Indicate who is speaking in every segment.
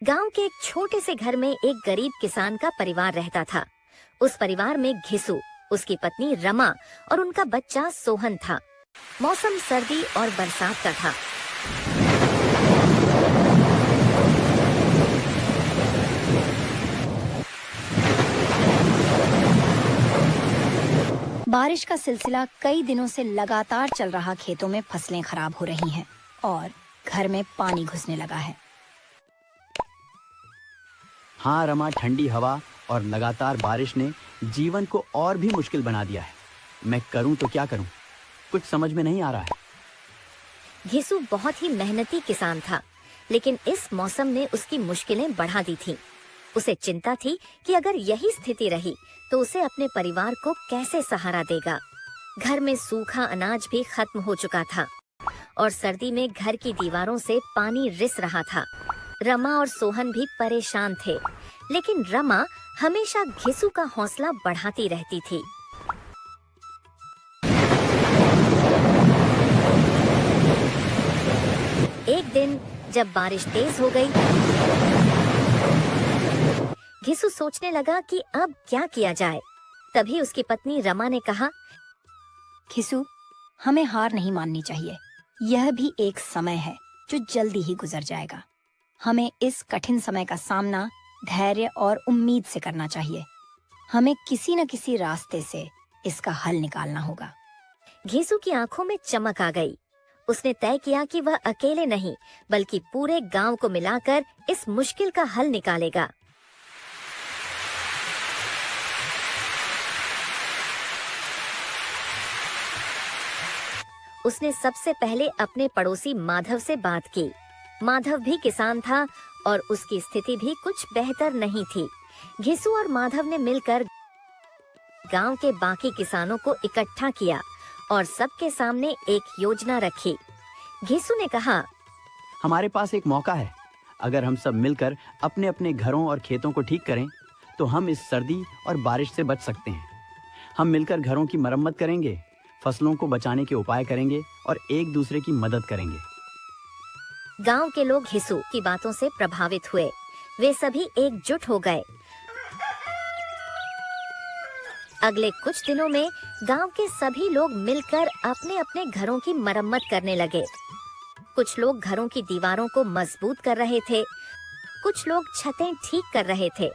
Speaker 1: गांव के एक छोटे से घर में एक गरीब किसान का परिवार रहता था। उस परिवार में घिसू, उसकी पत्नी रमा और उनका बच्चा सोहन था। मौसम सर्दी और बरसात का था।
Speaker 2: बारिश का सिलसिला कई दिनों से लगातार चल रहा। खेतों में फसलें खराब हो रही हैं और घर में पानी घुसने लगा है।
Speaker 3: हाँ रमा, ठंडी हवा और लगातार बारिश ने जीवन को और भी मुश्किल बना दिया है। मैं करूं तो क्या करूं, कुछ समझ में नहीं आ रहा है।
Speaker 1: घिसू बहुत ही मेहनती किसान था, लेकिन इस मौसम ने उसकी मुश्किलें बढ़ा दी थीं। उसे चिंता थी कि अगर यही स्थिति रही तो उसे अपने परिवार को कैसे सहारा देगा। घर में सूखा अनाज भी खत्म हो चुका था और सर्दी में घर की दीवारों से पानी रिस रहा था। रमा और सोहन भी परेशान थे, लेकिन रमा हमेशा घिसू का हौसला बढ़ाती रहती थी। एक दिन जब बारिश तेज हो गई, घिसू सोचने लगा कि अब क्या किया जाए। तभी उसकी पत्नी रमा ने कहा,
Speaker 2: घिसू, हमें हार नहीं माननी चाहिए। यह भी एक समय है जो जल्दी ही गुजर जाएगा। हमें इस कठिन समय का सामना धैर्य और उम्मीद से करना चाहिए। हमें किसी न किसी रास्ते से इसका हल निकालना होगा।
Speaker 1: घिसू की आंखों में चमक आ गई। उसने तय किया कि वह अकेले नहीं, बल्कि पूरे गांव को मिलाकर इस मुश्किल का हल निकालेगा। उसने सबसे पहले अपने पड़ोसी माधव से बात की। माधव भी किसान था और उसकी स्थिति भी कुछ बेहतर नहीं थी। घिसू और माधव ने मिलकर गांव के बाकी किसानों को इकट्ठा किया और सबके सामने एक योजना रखी। घिसू ने कहा,
Speaker 3: हमारे पास एक मौका है। अगर हम सब मिलकर अपने अपने घरों और खेतों को ठीक करें तो हम इस सर्दी और बारिश से बच सकते हैं। हम मिलकर घरों की मरम्मत करेंगे, फसलों को बचाने के उपाय करेंगे और एक दूसरे की मदद करेंगे।
Speaker 1: गांव के लोग घिसू की बातों से प्रभावित हुए। वे सभी एकजुट हो गए। अगले कुछ दिनों में गांव के सभी लोग मिलकर अपने अपने घरों की मरम्मत करने लगे। कुछ लोग घरों की दीवारों को मजबूत कर रहे थे, कुछ लोग छतें ठीक कर रहे थे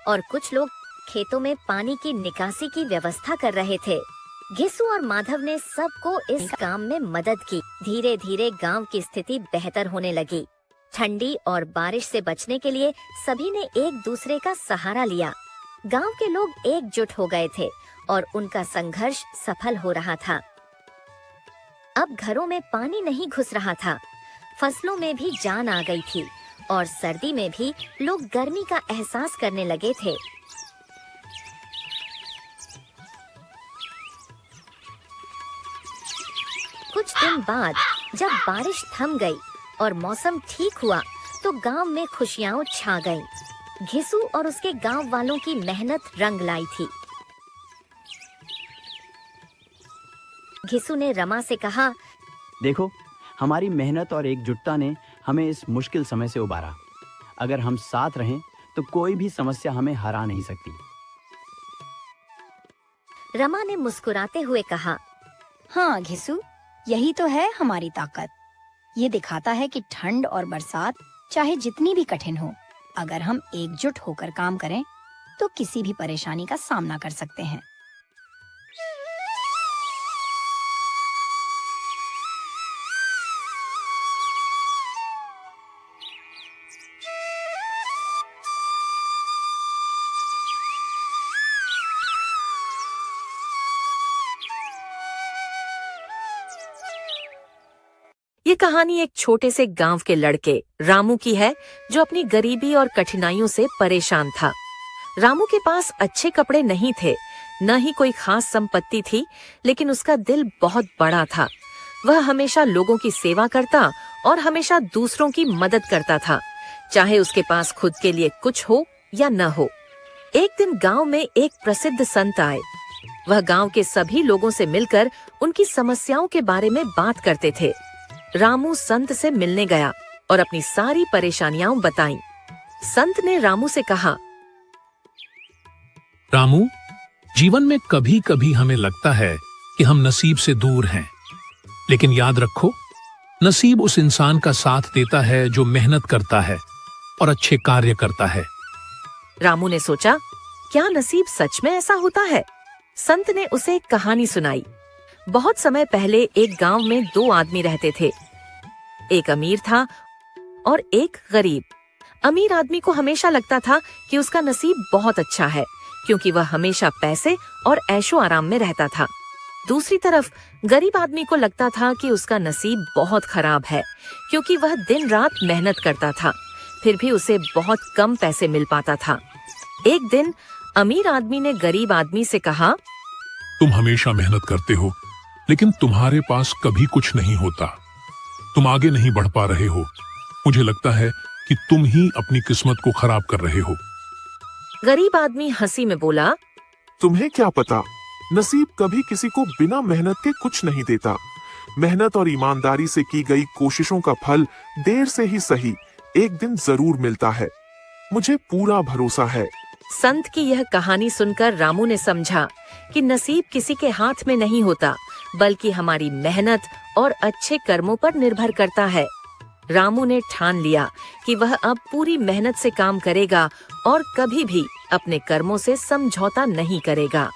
Speaker 1: और कुछ लोग खेतों में पानी की निकासी की व्यवस्था कर रहे थे। घिसू और माधव ने सबको इस काम में मदद की। धीरे धीरे गांव की स्थिति बेहतर होने लगी। ठंडी और बारिश से बचने के लिए सभी ने एक दूसरे का सहारा लिया। गांव के लोग एकजुट हो गए थे और उनका संघर्ष सफल हो रहा था। अब घरों में पानी नहीं घुस रहा था, फसलों में भी जान आ गई थी और सर्दी में भी लोग गर्मी का एहसास करने लगे थे। कुछ दिन बाद जब बारिश थम गई और मौसम ठीक हुआ तो गांव में खुशियां छा गईं। घिसू और उसके गांव वालों की मेहनत रंग लाई थी। घिसू ने रमा से कहा,
Speaker 3: देखो, हमारी मेहनत और एकजुटता ने हमें इस मुश्किल समय से उबारा। अगर हम साथ रहें तो कोई भी समस्या हमें हरा नहीं सकती।
Speaker 1: रमा ने मुस्कुराते हुए कहा,
Speaker 2: हाँ घिसू, यही तो है हमारी ताकत। ये दिखाता है कि ठंड और बरसात चाहे जितनी भी कठिन हो, अगर हम एकजुट होकर काम करें तो किसी भी परेशानी का सामना कर सकते हैं।
Speaker 4: ये ये कहानी एक छोटे से गांव के लड़के रामू की है, जो अपनी गरीबी और कठिनाइयों से परेशान था। रामू के पास अच्छे कपड़े नहीं थे, न ही कोई खास संपत्ति थी, लेकिन उसका दिल बहुत बड़ा था। वह हमेशा लोगों की सेवा करता और हमेशा दूसरों की मदद करता था, चाहे उसके पास खुद के लिए कुछ हो या न हो। एक दिन गांव में एक प्रसिद्ध संत आए। वह गांव के सभी लोगों से मिलकर उनकी समस्याओं के बारे में बात करते थे। रामू संत से मिलने गया और अपनी सारी परेशानियां बताईं। संत ने रामू से कहा,
Speaker 5: रामू, जीवन में कभी कभी हमें लगता है कि हम नसीब से दूर हैं, लेकिन याद रखो, नसीब उस इंसान का साथ देता है जो मेहनत करता है और अच्छे कार्य करता है।
Speaker 4: रामू ने सोचा, क्या नसीब सच में ऐसा होता है? संत ने उसे एक कहानी सुनाई। बहुत समय पहले एक गांव में दो आदमी रहते थे। एक अमीर था और एक गरीब। अमीर आदमी को हमेशा लगता था कि उसका नसीब बहुत अच्छा है, क्योंकि वह हमेशा पैसे और ऐशो आराम में रहता था। दूसरी तरफ गरीब आदमी को लगता था कि उसका नसीब बहुत खराब है, क्योंकि वह दिन रात मेहनत करता था, फिर भी उसे बहुत कम पैसे मिल पाता था। एक दिन अमीर आदमी ने गरीब आदमी से कहा,
Speaker 5: तुम हमेशा मेहनत करते हो, लेकिन तुम्हारे पास कभी कुछ नहीं होता। तुम आगे नहीं बढ़ पा रहे हो। मुझे लगता है कि तुम ही अपनी किस्मत को खराब कर रहे हो।
Speaker 4: गरीब आदमी हंसी में बोला,
Speaker 6: तुम्हें क्या पता, नसीब कभी किसी को बिना मेहनत के कुछ नहीं देता। मेहनत और ईमानदारी से की गई कोशिशों का फल देर से ही सही एक दिन जरूर मिलता है। मुझे पूरा भरोसा है।
Speaker 4: संत की यह कहानी सुनकर रामू ने समझा कि नसीब किसी के हाथ में नहीं होता, बल्कि हमारी मेहनत और अच्छे कर्मों पर निर्भर करता है। रामू ने ठान लिया कि वह अब पूरी मेहनत से काम करेगा और कभी भी अपने कर्मों से समझौता नहीं करेगा।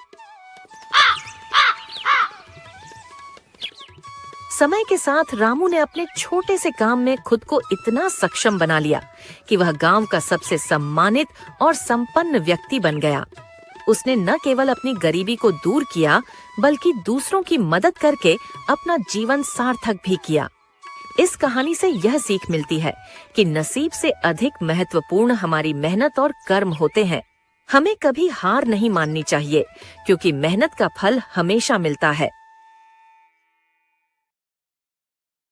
Speaker 4: समय के साथ रामू ने अपने छोटे से काम में खुद को इतना सक्षम बना लिया कि वह गांव का सबसे सम्मानित और संपन्न व्यक्ति बन गया। उसने न केवल अपनी गरीबी को दूर किया, बल्कि दूसरों की मदद करके अपना जीवन सार्थक भी किया। इस कहानी से यह सीख मिलती है कि नसीब से अधिक महत्वपूर्ण हमारी मेहनत और कर्म होते हैं। हमें कभी हार नहीं माननी चाहिए, क्योंकि मेहनत का फल हमेशा मिलता है।